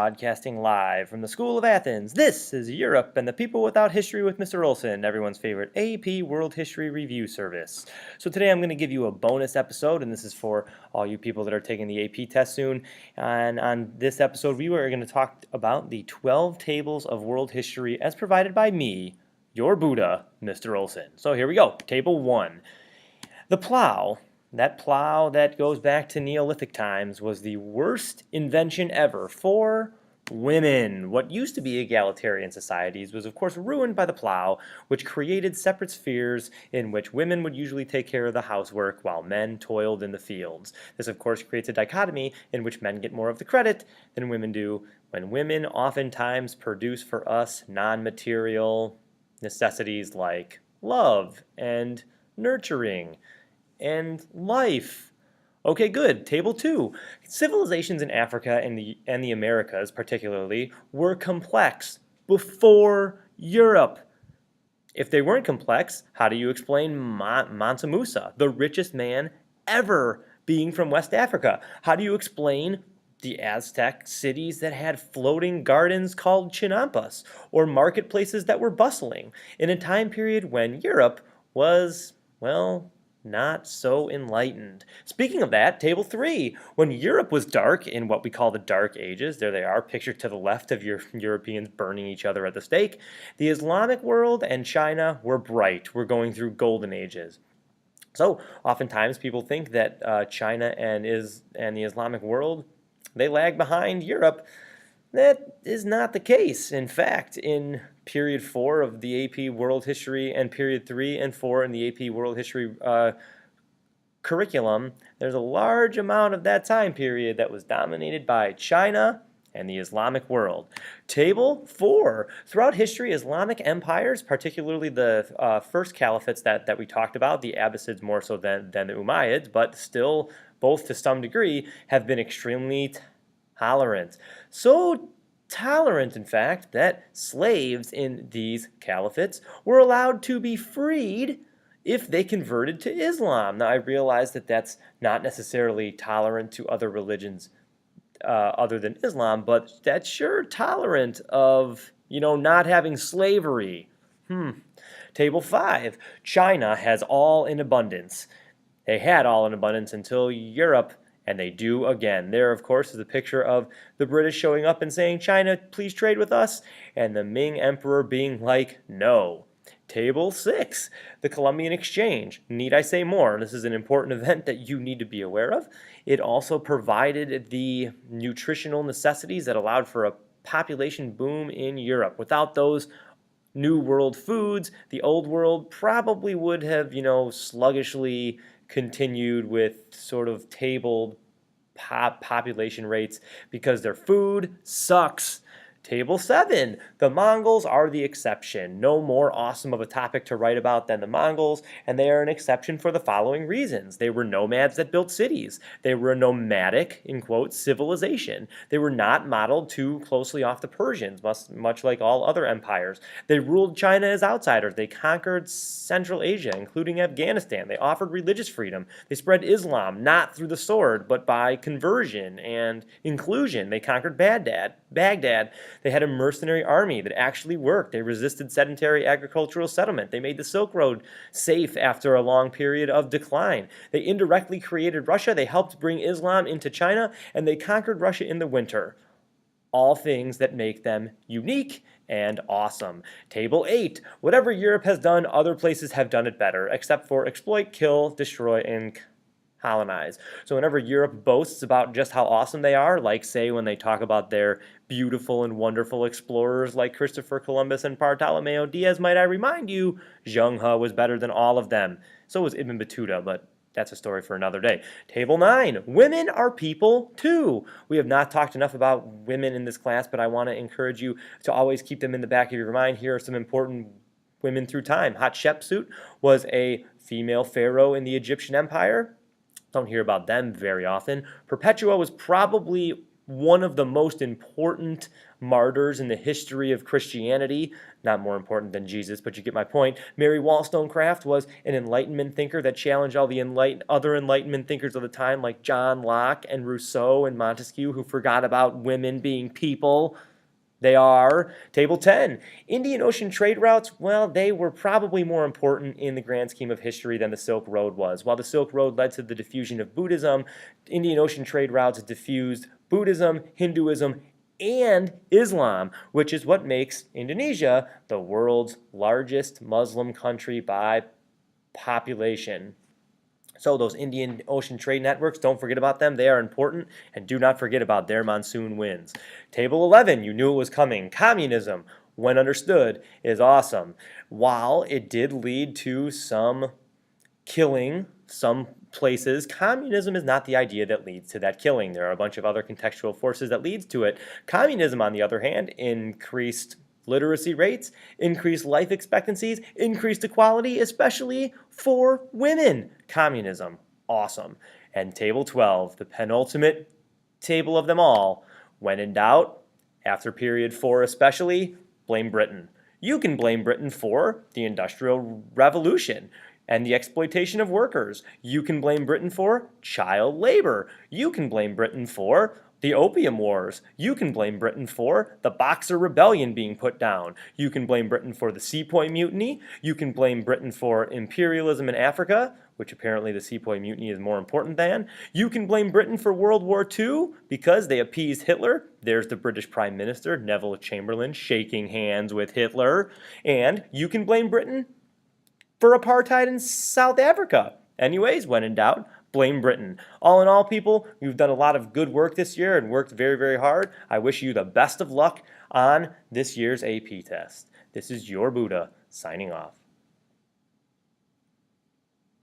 broadcasting live from the School of Athens. This is Europe and the People Without History with Mr. Olson, everyone's favorite AP World History Review service. So today I'm going to give you a bonus episode, and this is for all you people that are taking the AP test soon. And on this episode, we are going to talk about the 12 tables of world history as provided by me, your Buddha, Mr. Olson. So here we go. Table 1. The plow. That plow that goes back to Neolithic times was the worst invention ever for women. What used to be egalitarian societies was of course ruined by the plow, which created separate spheres in which women would usually take care of the housework while men toiled in the fields. This of course creates a dichotomy in which men get more of the credit than women do, when women oftentimes produce for us non-material necessities like love and nurturing and life. Okay, good. Table 2. Civilizations in Africa and the Americas particularly were complex before Europe. If they weren't complex, how do you explain Mansa Musa, the richest man ever, being from West Africa? How do you explain the Aztec cities that had floating gardens called chinampas, or marketplaces that were bustling in a time period when Europe was, well, not so enlightened? Speaking of that, table 3. When Europe was dark in what we call the Dark Ages, there they are, pictured to the left of your Europeans burning each other at the stake, the Islamic world and China were bright. We're going through golden ages. So oftentimes people think that China and the Islamic world, they lag behind Europe. That is not the case. In fact, in period 4 of the AP World History and period 3 and 4 in the AP World History curriculum, there's a large amount of that time period that was dominated by China and the Islamic world. Table 4. Throughout history, Islamic empires, particularly the first caliphates that we talked about, the Abbasids more so than the Umayyads, but still both to some degree, have been extremely tolerant. So tolerant, in fact, that slaves in these caliphates were allowed to be freed if they converted to Islam. Now, I realize that that's not necessarily tolerant to other religions other than Islam, but that's sure tolerant of, not having slavery. Table 5. China has all in abundance. They had all in abundance until Europe, and they do again. There, of course, is a picture of the British showing up and saying, "China, please trade with us," and the Ming Emperor being like, "No." Table 6, the Columbian Exchange. Need I say more? This is an important event that you need to be aware of. It also provided the nutritional necessities that allowed for a population boom in Europe. Without those New World foods, the Old World probably would have, sluggishly continued with sort of tabled population rates because their food sucks. Table 7. The Mongols are the exception. No more awesome of a topic to write about than the Mongols, and they are an exception for the following reasons. They were nomads that built cities. They were a nomadic, in quotes, civilization. They were not modeled too closely off the Persians, much like all other empires. They ruled China as outsiders. They conquered Central Asia, including Afghanistan. They offered religious freedom. They spread Islam, not through the sword, but by conversion and inclusion. They conquered Baghdad. They had a mercenary army that actually worked. They resisted sedentary agricultural settlement. They made the Silk Road safe after a long period of decline. They indirectly created Russia. They helped bring Islam into China, and they conquered Russia in the winter. All things that make them unique and awesome. Table 8. Whatever Europe has done, other places have done it better, except for exploit, kill, destroy, and colonize. So whenever Europe boasts about just how awesome they are, like say when they talk about their beautiful and wonderful explorers like Christopher Columbus and Bartolomeo Diaz, might I remind you, Zheng He was better than all of them. So was Ibn Battuta, but that's a story for another day. Table 9. Women are people too. We have not talked enough about women in this class, but I want to encourage you to always keep them in the back of your mind. Here are some important women through time. Hatshepsut was a female pharaoh in the Egyptian Empire. Don't hear about them very often. Perpetua was probably one of the most important martyrs in the history of Christianity. Not more important than Jesus, but you get my point. Mary Wollstonecraft was an Enlightenment thinker that challenged all the other Enlightenment thinkers of the time, like John Locke and Rousseau and Montesquieu, who forgot about women being people. They are. Table 10. Indian Ocean trade routes, well, they were probably more important in the grand scheme of history than the Silk Road was. While the Silk Road led to the diffusion of Buddhism, Indian Ocean trade routes diffused Buddhism, Hinduism, and Islam, which is what makes Indonesia the world's largest Muslim country by population. So those Indian Ocean trade networks, don't forget about them. They are important, and do not forget about their monsoon winds. Table 11, you knew it was coming. Communism, when understood, is awesome. While it did lead to some killing, some places, communism is not the idea that leads to that killing. There are a bunch of other contextual forces that leads to it. Communism, on the other hand, increased literacy rates, increased life expectancies, increased equality, especially for women. Communism, awesome. And table 12, the penultimate table of them all. When in doubt, after period 4 especially, blame Britain. You can blame Britain for the Industrial Revolution and the exploitation of workers. You can blame Britain for child labor. You can blame Britain for the Opium Wars. You can blame Britain for the Boxer Rebellion being put down. You can blame Britain for the Sepoy Mutiny. You can blame Britain for imperialism in Africa, which apparently the Sepoy Mutiny is more important than. You can blame Britain for World War II because they appeased Hitler. There's the British Prime Minister, Neville Chamberlain, shaking hands with Hitler. And you can blame Britain for apartheid in South Africa. Anyways, when in doubt, blame Britain. All in all, people, you've done a lot of good work this year and worked very, very hard. I wish you the best of luck on this year's AP test. This is your Buddha signing off.